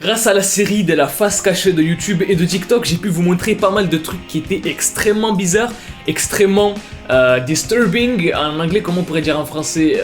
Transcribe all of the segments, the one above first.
Grâce à la série de la face cachée de YouTube et de TikTok, j'ai pu vous montrer pas mal de trucs qui étaient extrêmement bizarres, extrêmement disturbing, en anglais comment on pourrait dire en français,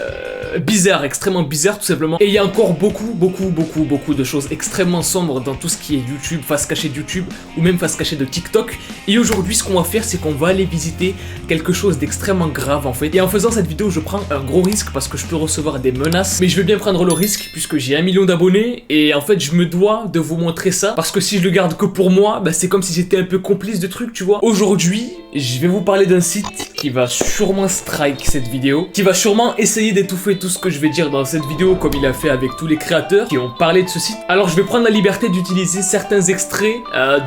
bizarre, extrêmement bizarre tout simplement. Et il y a encore beaucoup de choses extrêmement sombres dans tout ce qui est YouTube, face cachée de YouTube ou même face cachée de TikTok. Et aujourd'hui ce qu'on va faire c'est qu'on va aller visiter quelque chose d'extrêmement grave en fait. Et en faisant cette vidéo je prends un gros risque parce que je peux recevoir des menaces, mais je vais bien prendre le risque puisque j'ai 1 million d'abonnés et en fait je me dois de vous montrer ça parce que si je le garde que pour moi, bah, c'est comme si j'étais un peu complice de trucs tu vois. Aujourd'hui je vais vous parler d'un site qui va sûrement strike cette vidéo, qui va sûrement essayer d'étouffer tout ce que je vais dire dans cette vidéo comme il a fait avec tous les créateurs qui ont parlé de ce site. Alors je vais prendre la liberté d'utiliser certains extraits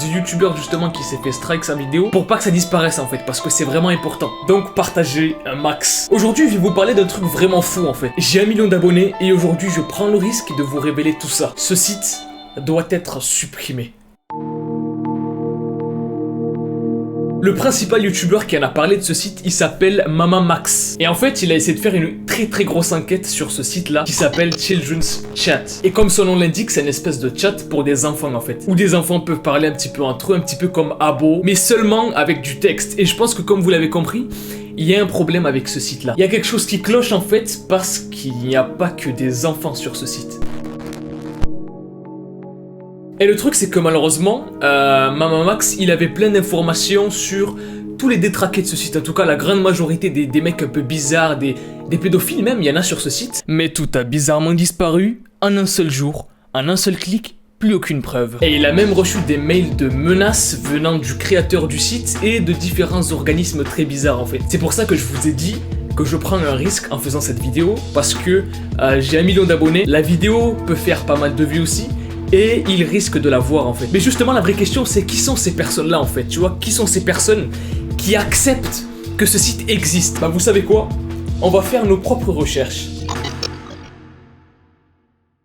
du youtubeur justement qui s'est fait strike sa vidéo pour pas que ça disparaisse en fait parce que c'est vraiment important. Donc partagez un max. Aujourd'hui je vais vous parler d'un truc vraiment fou en fait. J'ai 1 million d'abonnés et aujourd'hui je prends le risque de vous révéler tout ça. Ce site doit être supprimé. Le principal youtubeur qui en a parlé de ce site, il s'appelle MamaMax. Et en fait, il a essayé de faire une très grosse enquête sur ce site-là, qui s'appelle Children's Chat. Et comme son nom l'indique, c'est une espèce de chat pour des enfants en fait. Où des enfants peuvent parler un petit peu entre eux, un petit peu comme Abo, mais seulement avec du texte. Et je pense que comme vous l'avez compris, il y a un problème avec ce site-là. Il y a quelque chose qui cloche en fait, parce qu'il n'y a pas que des enfants sur ce site. Et le truc c'est que malheureusement, MamaMax il avait plein d'informations sur tous les détraqués de ce site. En tout cas la grande majorité des mecs un peu bizarres, des pédophiles même, il y en a sur ce site. Mais tout a bizarrement disparu en un seul jour, en un seul clic, plus aucune preuve. Et il a même reçu des mails de menaces venant du créateur du site et de différents organismes très bizarres en fait. C'est pour ça que je vous ai dit que je prends un risque en faisant cette vidéo parce que j'ai 1 million d'abonnés, la vidéo peut faire pas mal de vues aussi. Et il risque de la voir en fait. Mais justement la vraie question c'est qui sont ces personnes là en fait, tu vois, qui sont ces personnes qui acceptent que ce site existe. Bah vous savez quoi, on va faire nos propres recherches.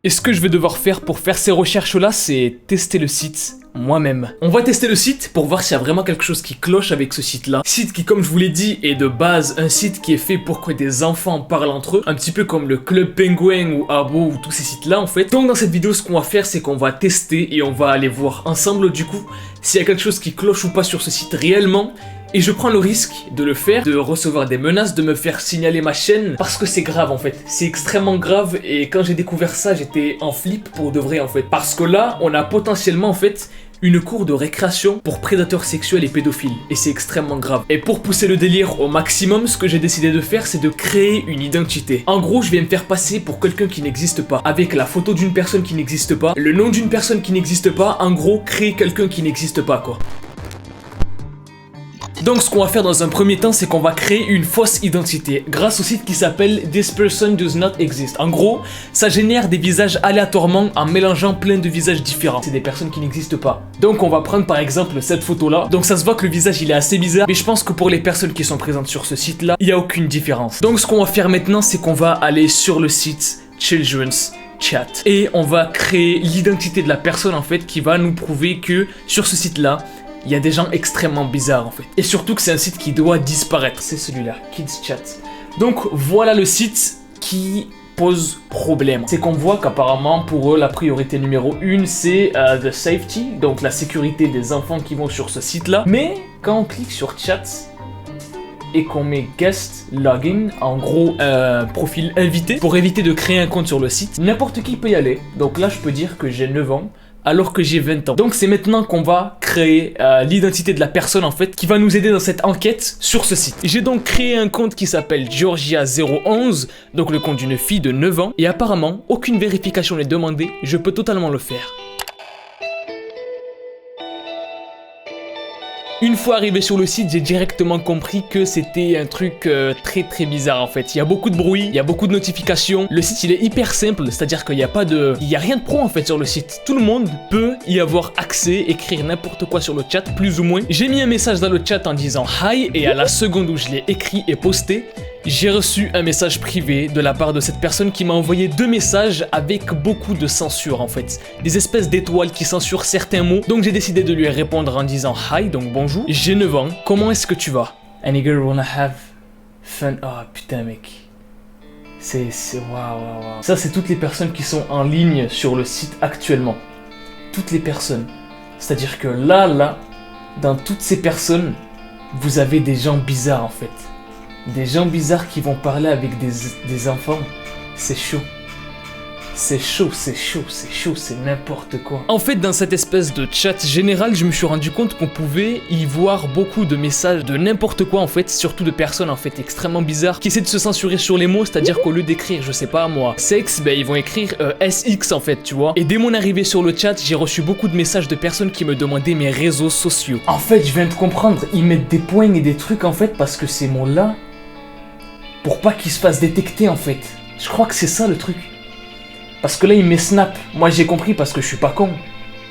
Et ce que je vais devoir faire pour faire ces recherches là, c'est tester le site moi-même. On va tester le site pour voir s'il y a vraiment quelque chose qui cloche avec ce site-là. Site qui, comme je vous l'ai dit, est de base un site qui est fait pour que des enfants parlent entre eux, un petit peu comme le Club Penguin ou Abo ou tous ces sites-là en fait. Donc dans cette vidéo, ce qu'on va faire, c'est qu'on va tester et on va aller voir ensemble du coup s'il y a quelque chose qui cloche ou pas sur ce site réellement. Et je prends le risque de le faire, de recevoir des menaces, de me faire signaler ma chaîne, parce que c'est grave en fait, c'est extrêmement grave et quand j'ai découvert ça, j'étais en flip pour de vrai en fait. Parce que là, on a potentiellement en fait une cour de récréation pour prédateurs sexuels et pédophiles, et c'est extrêmement grave. Et pour pousser le délire au maximum, ce que j'ai décidé de faire, c'est de créer une identité. En gros, je vais me faire passer pour quelqu'un qui n'existe pas, avec la photo d'une personne qui n'existe pas, le nom d'une personne qui n'existe pas, en gros, créer quelqu'un qui n'existe pas quoi. Donc ce qu'on va faire dans un premier temps, c'est qu'on va créer une fausse identité grâce au site qui s'appelle This Person Does Not Exist. En gros, ça génère des visages aléatoirement en mélangeant plein de visages différents. C'est des personnes qui n'existent pas. Donc on va prendre par exemple cette photo là. Donc ça se voit que le visage il est assez bizarre, mais je pense que pour les personnes qui sont présentes sur ce site là, il n'y a aucune différence. Donc ce qu'on va faire maintenant, c'est qu'on va aller sur le site Children's Chat et on va créer l'identité de la personne en fait qui va nous prouver que sur ce site là, il y a des gens extrêmement bizarres en fait. Et surtout que c'est un site qui doit disparaître. C'est celui-là, Kids Chat. Donc voilà le site qui pose problème. C'est qu'on voit qu'apparemment pour eux la priorité numéro 1 c'est the safety, donc la sécurité des enfants qui vont sur ce site là. Mais quand on clique sur chat et qu'on met guest login, en gros un profil invité, pour éviter de créer un compte sur le site, n'importe qui peut y aller. Donc là je peux dire que j'ai 9 ans. Alors que j'ai 20 ans. Donc c'est maintenant qu'on va créer l'identité de la personne en fait qui va nous aider dans cette enquête sur ce site. J'ai donc créé un compte qui s'appelle Georgia011, donc le compte d'une fille de 9 ans. Et apparemment, aucune vérification n'est demandée, je peux totalement le faire. Une fois arrivé sur le site, j'ai directement compris que c'était un truc très bizarre en fait. Il y a beaucoup de bruit, il y a beaucoup de notifications. Le site il est hyper simple, c'est-à-dire qu'il n'y a rien de pro en fait sur le site. Tout le monde peut y avoir accès, écrire n'importe quoi sur le chat, plus ou moins. J'ai mis un message dans le chat en disant hi et à la seconde où je l'ai écrit et posté, j'ai reçu un message privé de la part de cette personne qui m'a envoyé 2 messages avec beaucoup de censure en fait. Des espèces d'étoiles qui censurent certains mots. Donc j'ai décidé de lui répondre en disant hi, donc bonjour. J'ai 9 ans, comment est-ce que tu vas? Any girl wanna have fun? Oh putain mec. C'est waouh. Ça c'est toutes les personnes qui sont en ligne sur le site actuellement. toutes les personnes. C'est-à-dire que là, dans toutes ces personnes, vous avez des gens bizarres en fait. Des gens bizarres qui vont parler avec des enfants. C'est chaud. C'est chaud, c'est n'importe quoi. En fait, dans cette espèce de chat général, je me suis rendu compte qu'on pouvait y voir beaucoup de messages de n'importe quoi en fait, surtout de personnes en fait extrêmement bizarres qui essaient de se censurer sur les mots, c'est-à-dire qu'au lieu d'écrire, je sais pas moi, sexe, ben ils vont écrire SX en fait, tu vois. Et dès mon arrivée sur le chat, j'ai reçu beaucoup de messages de personnes qui me demandaient mes réseaux sociaux. En fait, je viens de comprendre, ils mettent des points et des trucs en fait parce que ces mots-là, pour pas qu'ils se fassent détecter en fait. Je crois que c'est ça le truc. Parce que là, il met snap. Moi, j'ai compris parce que je suis pas con.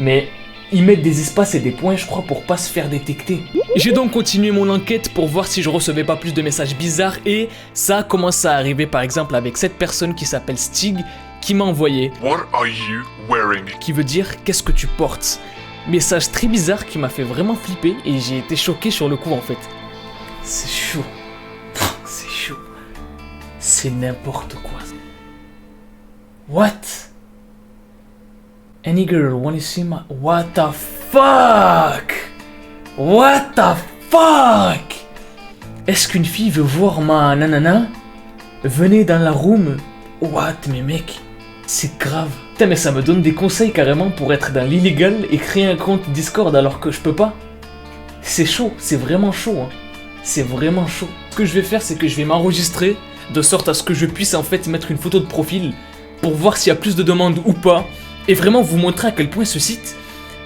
Mais ils mettent des espaces et des points, je crois, pour pas se faire détecter. J'ai donc continué mon enquête pour voir si je recevais pas plus de messages bizarres et ça a commencé à arriver par exemple avec cette personne qui s'appelle Stig qui m'a envoyé What are you wearing? Qui veut dire qu'est-ce que tu portes. Message très bizarre qui m'a fait vraiment flipper et j'ai été choqué sur le coup en fait. C'est chaud. C'est chaud. C'est n'importe quoi. What? Any girl wanna see my... What the fuck? What the fuck? Est-ce qu'une fille veut voir ma nanana? Venez dans la room. What, mais mec? C'est grave. Putain, mais ça me donne des conseils carrément pour être dans l'illégal et créer un compte Discord alors que je peux pas. C'est chaud, c'est vraiment chaud. Hein. C'est vraiment chaud. Ce que je vais faire, c'est que je vais m'enregistrer de sorte à ce que je puisse en fait mettre une photo de profil pour voir s'il y a plus de demandes ou pas, et vraiment vous montrer à quel point ce site,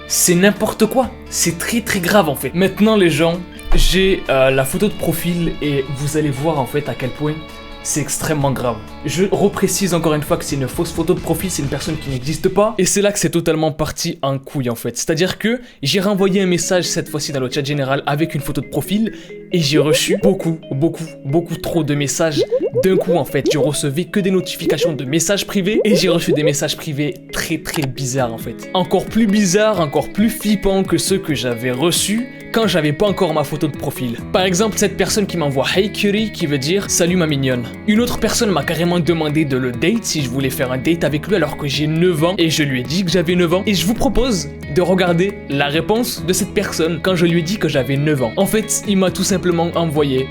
c'est n'importe quoi. C'est très très grave en fait. Maintenant les gens, j'ai la photo de profil et vous allez voir en fait à quel point c'est extrêmement grave. Je reprécise encore une fois que c'est une fausse photo de profil, c'est une personne qui n'existe pas. Et c'est là que c'est totalement parti en couille en fait. C'est-à-dire que j'ai renvoyé un message cette fois-ci dans le chat général avec une photo de profil et j'ai reçu beaucoup trop de messages d'un coup en fait. Je recevais que des notifications de messages privés et j'ai reçu des messages privés très bizarres en fait. Encore plus bizarres, encore plus flippants que ceux que j'avais reçus quand j'avais pas encore ma photo de profil. Par exemple, cette personne qui m'envoie Hey Curie qui veut dire salut ma mignonne. Une autre personne m'a carrément demandé de le date si je voulais faire un date avec lui alors que j'ai 9 ans et je lui ai dit que j'avais 9 ans et je vous propose de regarder la réponse de cette personne quand je lui ai dit que j'avais 9 ans. En fait, il m'a tout simplement envoyé.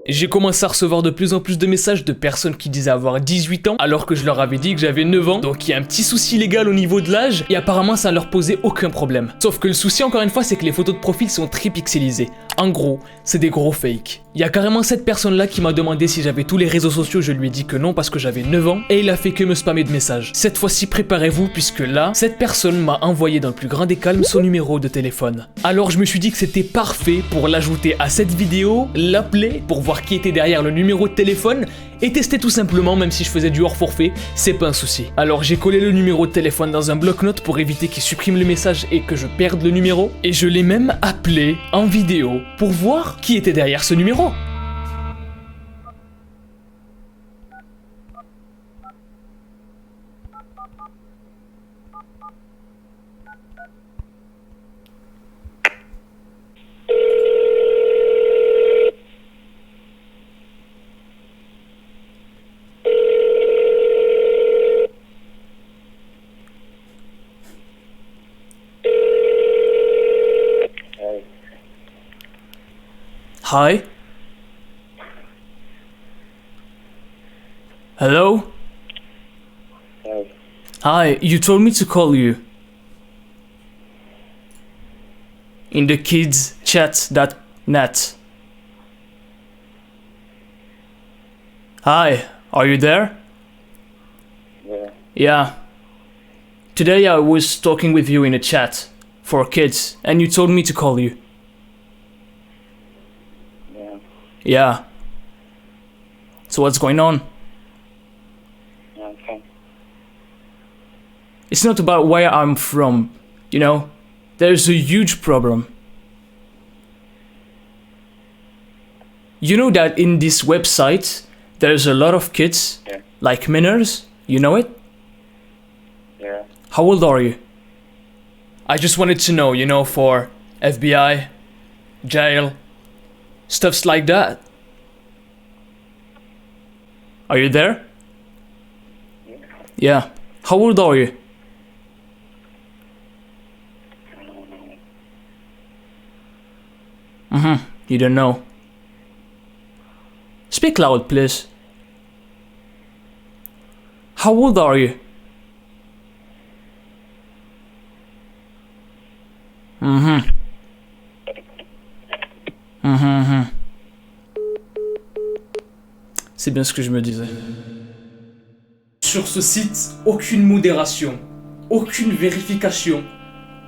J'ai commencé à recevoir de plus en plus de messages de personnes qui disaient avoir 18 ans alors que je leur avais dit que j'avais 9 ans. Donc il y a un petit souci légal au niveau de l'âge et apparemment ça ne leur posait aucun problème. Sauf que le souci encore une fois c'est que les photos de profil sont très pixelisées. En gros, c'est des gros fakes. Il y a carrément cette personne là qui m'a demandé si j'avais tous les réseaux sociaux, je lui ai dit que non parce que j'avais 9 ans et il a fait que me spammer de messages. Cette fois-ci préparez-vous puisque là, cette personne m'a envoyé dans le plus grand des calmes son numéro de téléphone. Alors je me suis dit que c'était parfait pour l'ajouter à cette vidéo, l'appeler pour voir qui était derrière le numéro de téléphone et tester tout simplement même si je faisais du hors forfait, c'est pas un souci. Alors j'ai collé le numéro de téléphone dans un bloc-notes pour éviter qu'il supprime le message et que je perde le numéro et je l'ai même appelé en vidéo pour voir qui était derrière ce numéro. Hi. Hello? Hi, you told me to call you. In the kidschat.net. Hi, are you there? Yeah. Yeah. Today I was talking with you in a chat for kids and you told me to call you. Yeah. Yeah. So what's going on? Yeah, okay. It's not about where I'm from, you know? There's a huge problem. You know that in this website, there's a lot of kids, Yeah. like minors, you know it? Yeah. How old are you? I just wanted to know, you know, for FBI, jail, stuffs like that. Are you there? Yeah. Yeah. How old are you? You don't know. Speak loud, please. How old are you? C'est bien ce que je me disais. Sur ce site, aucune modération, aucune vérification,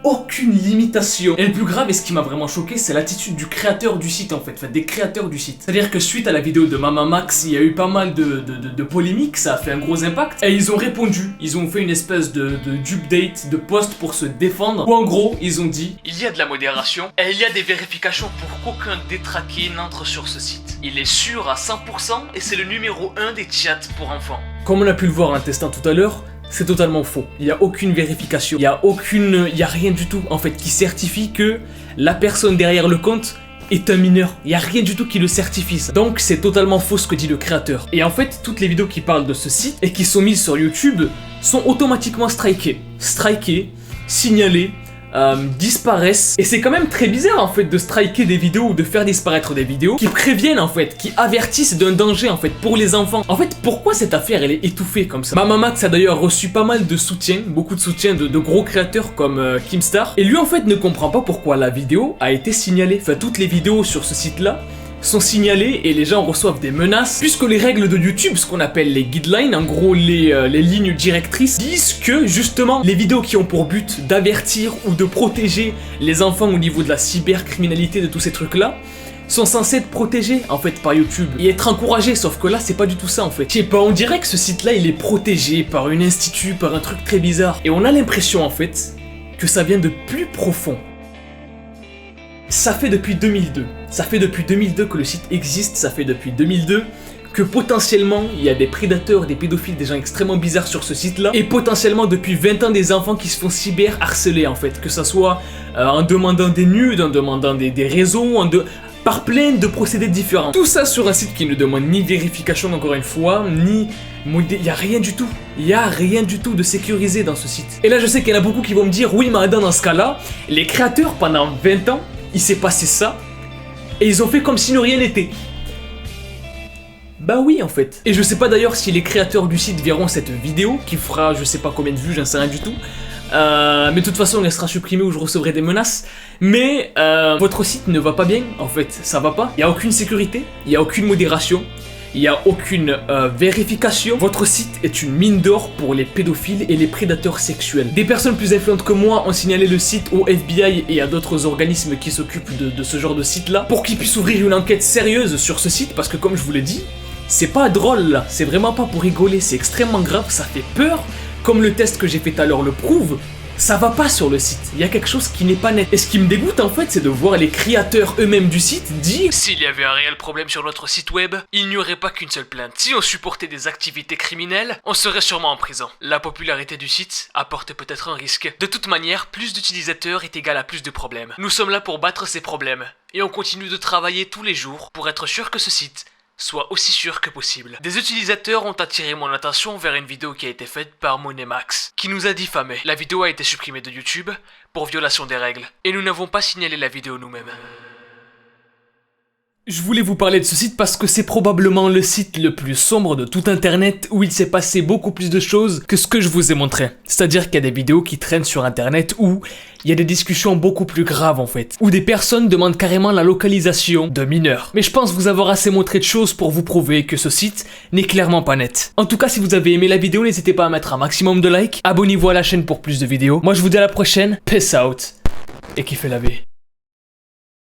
aucune limitation. Et le plus grave et ce qui m'a vraiment choqué, c'est l'attitude du créateur du site en fait, enfin des créateurs du site. C'est-à-dire que suite à la vidéo de Mama Max, il y a eu pas mal de polémiques, ça a fait un gros impact. Et ils ont répondu, ils ont fait une espèce d'update, de post pour se défendre. Où en gros, ils ont dit: il y a de la modération et il y a des vérifications pour qu'aucun détraqué n'entre sur ce site. Il est sûr à 100% et c'est le numéro 1 des chats pour enfants. Comme on a pu le voir en testant tout à l'heure, c'est totalement faux. Il n'y a aucune vérification. Il y a rien du tout en fait qui certifie que la personne derrière le compte est un mineur. Il n'y a rien du tout qui le certifie ça. Donc c'est totalement faux ce que dit le créateur. Et en fait, toutes les vidéos qui parlent de ce site et qui sont mises sur YouTube sont automatiquement strikées. Strikées, signalées, disparaissent. Et c'est quand même très bizarre en fait de striker des vidéos ou de faire disparaître des vidéos qui préviennent en fait, qui avertissent d'un danger en fait pour les enfants. En fait, pourquoi cette affaire elle est étouffée comme ça? Mama Max a d'ailleurs reçu pas mal de soutien, beaucoup de soutien de gros créateurs comme Keemstar. Et lui en fait ne comprend pas pourquoi la vidéo a été signalée. Enfin, toutes les vidéos sur ce site là sont signalés et les gens reçoivent des menaces puisque les règles de YouTube, ce qu'on appelle les guidelines, en gros les lignes directrices, disent que justement les vidéos qui ont pour but d'avertir ou de protéger les enfants au niveau de la cybercriminalité, de tous ces trucs là, sont censés être protégés en fait par YouTube et être encouragés, sauf que là c'est pas du tout ça en fait. Je sais pas, on dirait que ce site là il est protégé par un institut, par un truc très bizarre et on a l'impression en fait que ça vient de plus profond. Ça fait depuis 2002. Ça fait depuis 2002 que le site existe, ça fait depuis 2002 que potentiellement il y a des prédateurs, des pédophiles, des gens extrêmement bizarres sur ce site-là, et potentiellement depuis 20 ans des enfants qui se font cyber-harceler en fait, que ça soit en demandant des nudes, en demandant des réseaux, par plein de procédés différents. Tout ça sur un site qui ne demande ni vérification encore une fois, ni... Il y a rien du tout. Il y a rien du tout de sécurisé dans ce site. Et là je sais qu'il y en a beaucoup qui vont me dire: oui mais Adam, dans ce cas-là, les créateurs pendant 20 ans, il s'est passé ça, et ils ont fait comme si rien n'était. Bah oui en fait. Et je sais pas d'ailleurs si les créateurs du site verront cette vidéo, qui fera je sais pas combien de vues, j'en sais rien du tout. Mais de toute façon elle sera supprimée ou je recevrai des menaces. Mais votre site ne va pas bien en fait, ça va pas. Il y a aucune sécurité, il y a aucune modération, il n'y a aucune vérification. Votre site est une mine d'or pour les pédophiles et les prédateurs sexuels. Des personnes plus influentes que moi ont signalé le site au FBI et à d'autres organismes qui s'occupent de ce genre de site là pour qu'ils puissent ouvrir une enquête sérieuse sur ce site, parce que comme je vous l'ai dit, c'est pas drôle là, c'est vraiment pas pour rigoler, c'est extrêmement grave, ça fait peur, comme le test que j'ai fait tout à l'heure le prouve. Ça va pas sur le site, il y a quelque chose qui n'est pas net. Et ce qui me dégoûte en fait, c'est de voir les créateurs eux-mêmes du site dire: s'il y avait un réel problème sur notre site web, il n'y aurait pas qu'une seule plainte. Si on supportait des activités criminelles, on serait sûrement en prison. La popularité du site apporte peut-être un risque. De toute manière, plus d'utilisateurs est égal à plus de problèmes. Nous sommes là pour battre ces problèmes, et on continue de travailler tous les jours pour être sûr que ce site soit aussi sûr que possible. Des utilisateurs ont attiré mon attention vers une vidéo qui a été faite par Monemax, qui nous a diffamé. La vidéo a été supprimée de YouTube pour violation des règles, et nous n'avons pas signalé la vidéo nous-mêmes. Je voulais vous parler de ce site parce que c'est probablement le site le plus sombre de tout internet, où il s'est passé beaucoup plus de choses que ce que je vous ai montré. C'est-à-dire qu'il y a des vidéos qui traînent sur internet où il y a des discussions beaucoup plus graves en fait, où des personnes demandent carrément la localisation de mineurs. Mais je pense vous avoir assez montré de choses pour vous prouver que ce site n'est clairement pas net. En tout cas, si vous avez aimé la vidéo, n'hésitez pas à mettre un maximum de likes, abonnez-vous à la chaîne pour plus de vidéos. Moi je vous dis à la prochaine, peace out, et kiffez la vie.